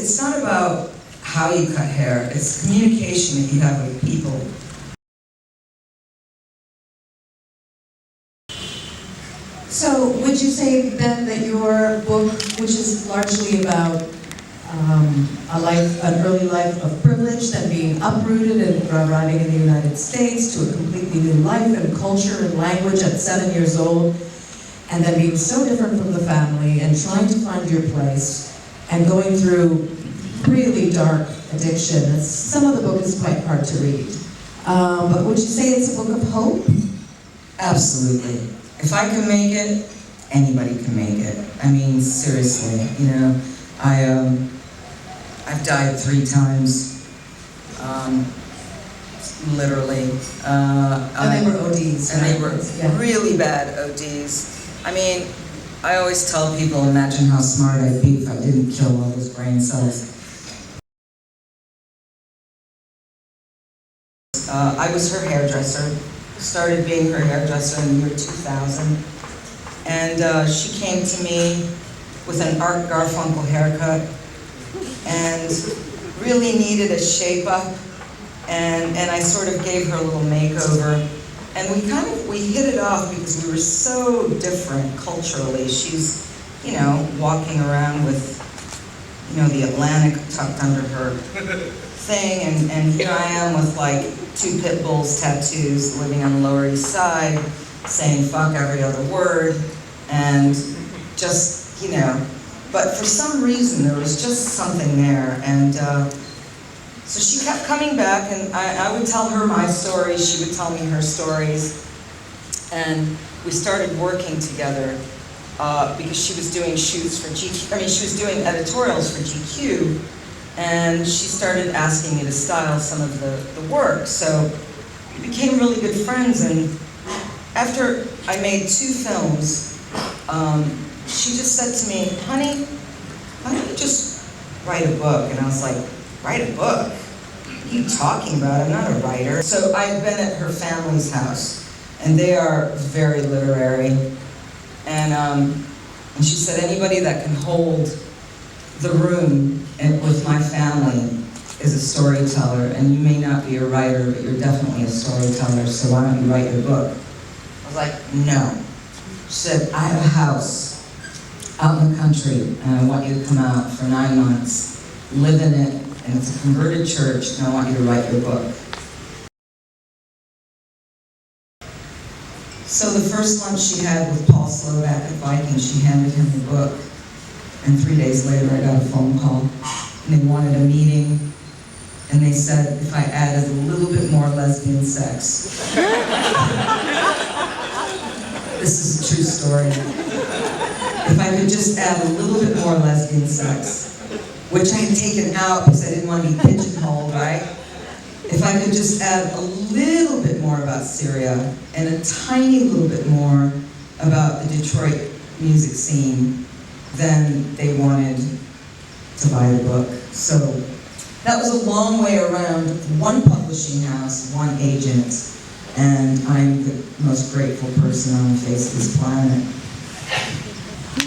it's not about how you cut hair, it's communication that you have with people. So would you say then that your book, which is largely about an early life of privilege, then being uprooted and arriving in the United States to a completely new life and culture and language at 7 years old, and then being so different from the family and trying to find your place and going through really dark addiction. Some of the book is quite hard to read. But would you say it's a book of hope? Absolutely. If I can make it, anybody can make it. I mean, seriously, you know, I've died 3 times, literally. And they were ODs. And they were really bad ODs. I mean, I always tell people, imagine how smart I'd be if I didn't kill all those brain cells. I was her hairdresser. Started being her hairdresser in the year 2000. And she came to me with an Art Garfunkel haircut and really needed a shape up. And I sort of gave her a little makeover. And we hit it off because we were so different culturally. She's, you know, walking around with, you know, the Atlantic tucked under her thing, and here I am with like 2 pit bulls tattoos, living on the Lower East Side, saying fuck every other word, and just, you know, but for some reason there was just something there, and so she kept coming back, and I would tell her my stories, she would tell me her stories, and we started working together because she was doing shoots for GQ, I mean she was doing editorials for GQ, and she started asking me to style some of the work, so we became really good friends, and after I made 2 films, she just said to me, honey, why don't you just write a book? And I was like, write a book? What are you talking about? I'm not a writer. So I've been at her family's house, and they are very literary, and she said, anybody that can hold the room with my family is a storyteller, and you may not be a writer, but you're definitely a storyteller, so why don't you write your book? I was like, no. She said, I have a house out in the country, and I want you to come out for 9 months, live in it, and it's a converted church, and I want you to write your book. So the first lunch she had with Paul Slovak at Viking, she handed him the book, and 3 days later I got a phone call, and they wanted a meeting, and they said if I added a little bit more lesbian sex. This is a true story. If I could just add a little bit more lesbian sex, which I had taken out because I didn't want to be pigeonholed, right? If I could just add a little bit more about Syria and a tiny little bit more about the Detroit music scene, then they wanted to buy the book. So that was a long way around. 1 publishing house, 1 agent, and I'm the most grateful person on the face of this planet.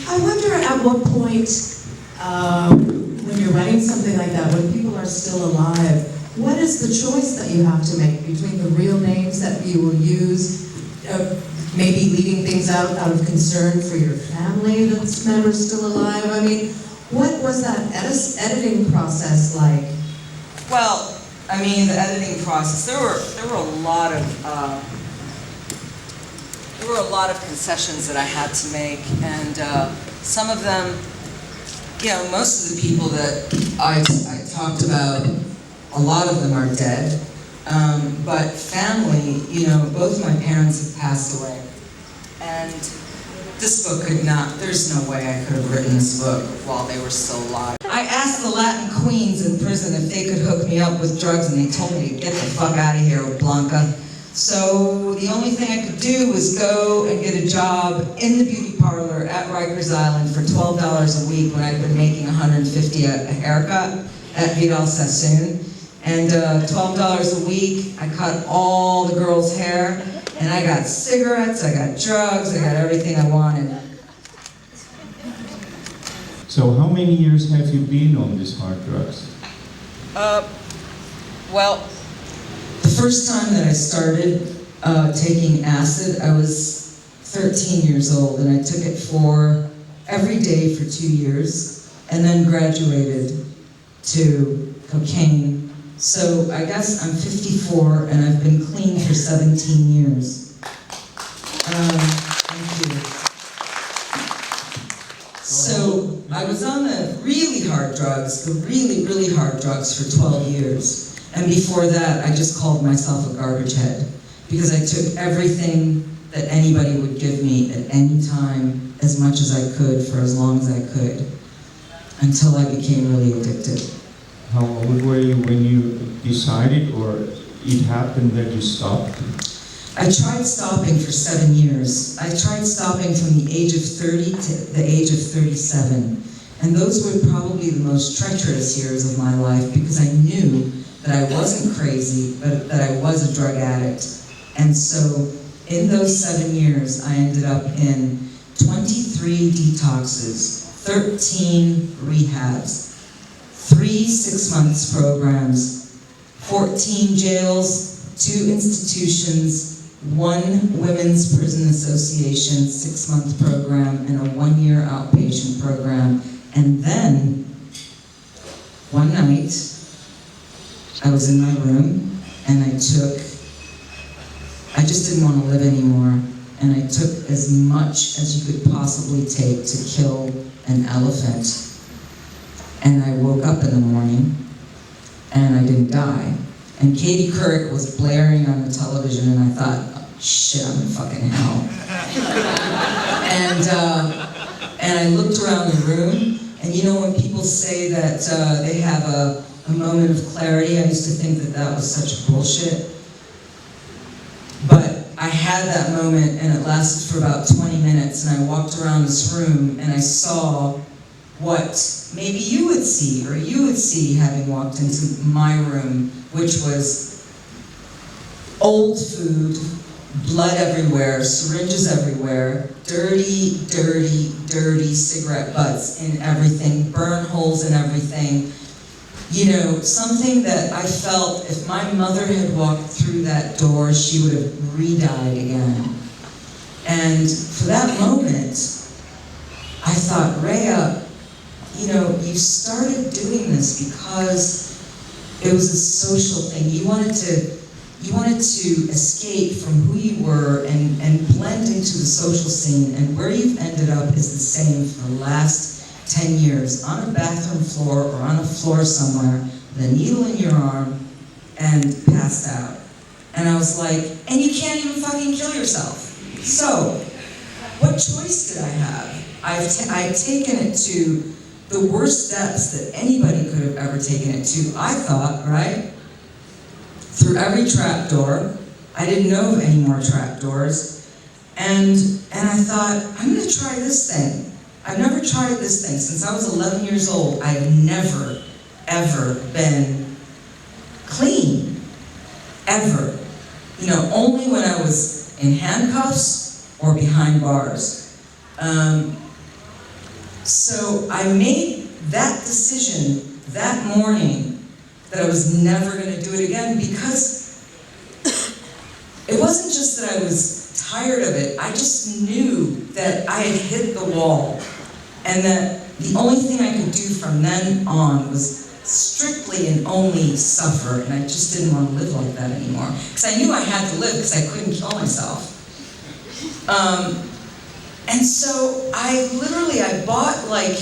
I wonder at what point, when you're writing something like that, when people are still alive, what is the choice that you have to make between the real names that you will use, maybe leaving things out of concern for your family that's members still alive? I mean, what was that editing process like? Well, I mean, the editing process, there were a lot of concessions that I had to make, and some of them, you know, most of the people that I talked about, a lot of them are dead, but family, you know, both my parents have passed away, and this book could not, there's no way I could have written this book while they were still alive. I asked the Latin queens in prison if they could hook me up with drugs, and they told me to get the fuck out of here, Blanca. So the only thing I could do was go and get a job in the beauty parlor at Rikers Island for $12 a week when I'd been making $150 a haircut at Vidal Sassoon. And $12 a week, I cut all the girls' hair, and I got cigarettes, I got drugs, I got everything I wanted. So So how many years have you been on these hard drugs? Well, the first time that I started taking acid, I was 13 years old, and I took it for every day for 2 years, and then graduated to cocaine. So I guess I'm 54, and I've been clean for 17 years. Thank you. So I was on the really hard drugs, the really, really hard drugs for 12 years. And before that, I just called myself a garbage head, because I took everything that anybody would give me at any time, as much as I could, for as long as I could, until I became really addicted. How old were you when you decided, or it happened that you stopped? I tried stopping for 7 years. I tried stopping from the age of 30 to the age of 37. And those were probably the most treacherous years of my life, because I knew that I wasn't crazy, but that I was a drug addict. And so in those 7 years, I ended up in 23 detoxes, 13 rehabs, 3 6-month programs, 14 jails, 2 institutions, 1 Women's Prison Association 6-month program, and a 1-year outpatient program. And then, one night, I was in my room, and I just didn't want to live anymore, and I took as much as you could possibly take to kill an elephant. And I woke up in the morning, and I didn't die. And Katie Couric was blaring on the television, and I thought, oh, shit, I'm in fucking hell. And I looked around the room, and you know when people say that they have a moment of clarity, I used to think that that was such bullshit. But I had that moment, and it lasted for about 20 minutes, and I walked around this room, and I saw what maybe you would see, or you would see having walked into my room, which was old food, blood everywhere, syringes everywhere, dirty, dirty, dirty cigarette butts in everything, burn holes in everything. You know, something that I felt if my mother had walked through that door, she would have re-died again. And for that moment, I thought, Rayya, you know, you started doing this because it was a social thing. You wanted to escape from who you were and blend into the social scene, and where you've ended up is the same for the last 10 years, on a bathroom floor or on a floor somewhere, with a needle in your arm, and passed out. And I was like, and you can't even fucking kill yourself. So, what choice did I have? I've taken it to the worst depths that anybody could have ever taken it to, I thought, right? Through every trap door. I didn't know of any more trap doors. And I thought, I'm gonna try this thing. I've never tried this thing. Since I was 11 years old, I've never, ever been clean. Ever. You know, only when I was in handcuffs or behind bars. So I made that decision that morning that I was never going to do it again, because it wasn't just that I was tired of it. I just knew that I had hit the wall, and that the only thing I could do from then on was strictly and only suffer, and I just didn't want to live like that anymore. Because I knew I had to live, because I couldn't kill myself. And so I bought like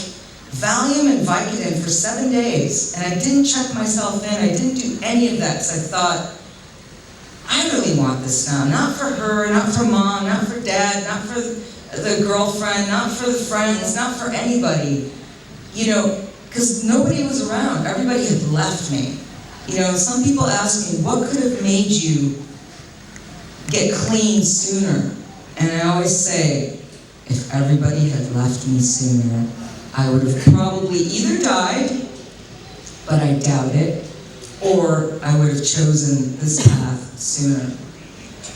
Valium and Vicodin for 7 days, and I didn't check myself in. I didn't do any of that, because I thought, I really want this now. Not for her, not for mom, not for dad, not for the girlfriend, not for the friends, not for anybody. You know, because nobody was around. Everybody had left me. You know, some people ask me, what could have made you get clean sooner? And I always say, if everybody had left me sooner, I would have probably either died, but I doubt it, or I would have chosen this path sooner.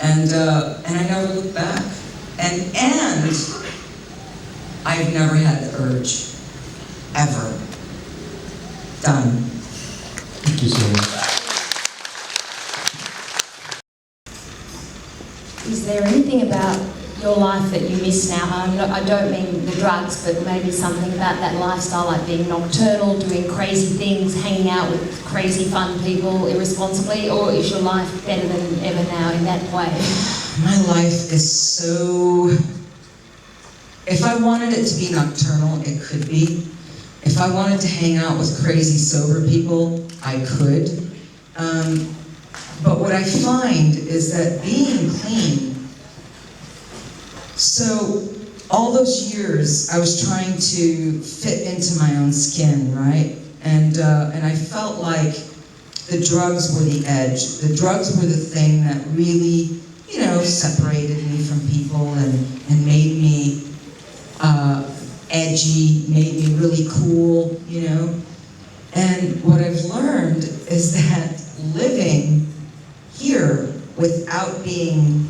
And I never looked back. And I've never had the urge. ever. Done. Thank you so much. Is there anything about your life that you miss now? I don't mean the drugs, but maybe something about that lifestyle, like being nocturnal, doing crazy things, hanging out with crazy fun people irresponsibly, or is your life better than ever now in that way? My life is so... If I wanted it to be nocturnal, it could be. If I wanted to hang out with crazy sober people, I could. But what I find is that being clean, so all those years I was trying to fit into my own skin, right? And I felt like the drugs were the edge. The drugs were the thing that really, separated me from people and made me edgy, made me really cool, And what I've learned is that living here without being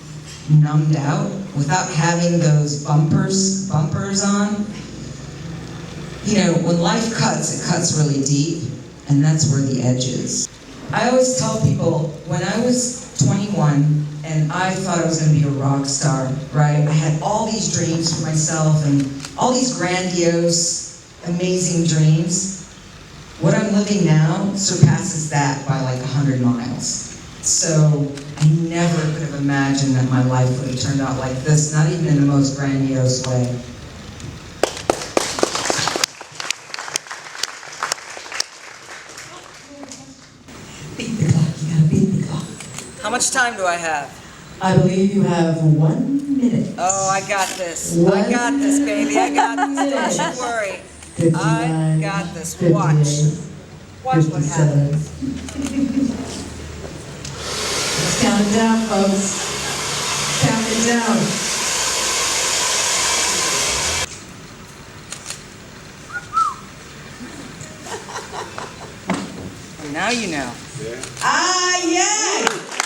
numbed out, without having those bumpers on, when life cuts, it cuts really deep, and that's where the edge is. I always tell people, when I was 21, and I thought I was going to be a rock star, right? I had all these dreams for myself, and all these grandiose, amazing dreams. What I'm living now surpasses that by like 100 miles. So I never could have imagined that my life would have turned out like this, not even in the most grandiose way. Beat the clock, you gotta beat the clock. How much time do I have? I believe you have 1 minute. Oh, I got this. 1 I got this, baby. I got this. Don't you worry. I got this. Watch. Watch what happens. Let's count it down, folks. Count it down. Now you know. Ah, yes!